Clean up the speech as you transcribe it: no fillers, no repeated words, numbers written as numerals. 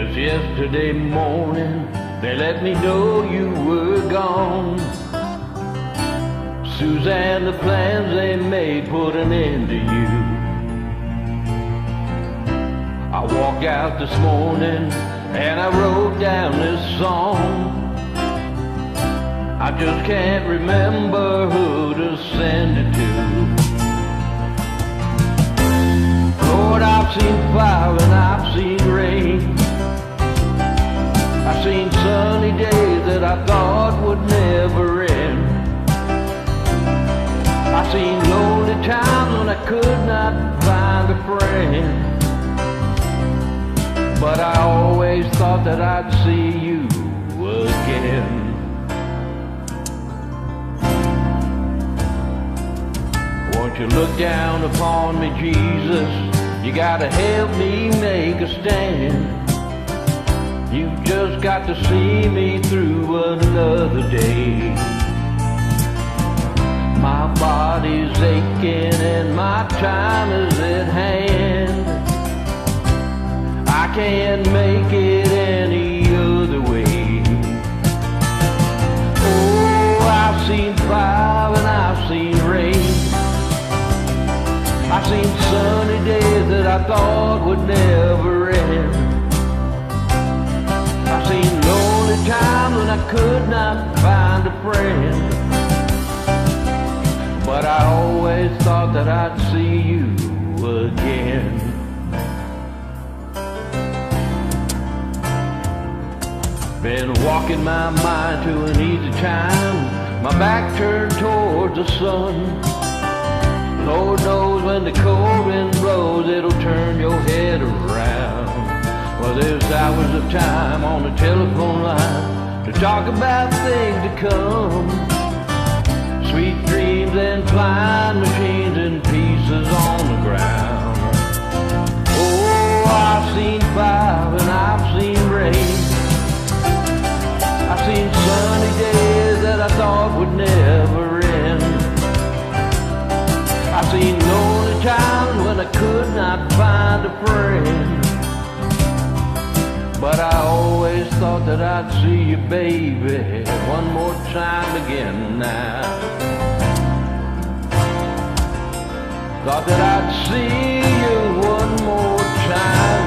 Just yesterday morning, they let me know you were gone. Suzanne, the plans they made put an end to you. I walked out this morning and I wrote down this song. I just can't remember who to send it to. Lord, I've seen fire and I've seen rain. I've seen sunny days that I thought would never end. I've seen lonely times when I could not find a friend. But I always thought that I'd see you again. Won't you look down upon me, Jesus? You gotta help me make a stand. You've just got to see me through another day. My body's aching and my time is at hand. I can't make it any other way. Oh, I've seen fire and I've seen rain. I've seen sunny days that I thought would never end. I've seen lonely times when I could not find a friend. But I always thought that I'd see you again. Been walking my mind to an easy time, my back turned towards the sun. Lord knows when the cold wind blows, it'll turn your head around. Well, there's hours of time on the telephone line to talk about things to come. Sweet dreams and flying machines and pieces on the ground. Oh, I've seen fire and I've seen rain. I've seen sunny days that I thought would never end. I've seen lonely times when I could not find a friend. But I always thought that I'd see you, baby, one more time again now. Thought that I'd see you one more time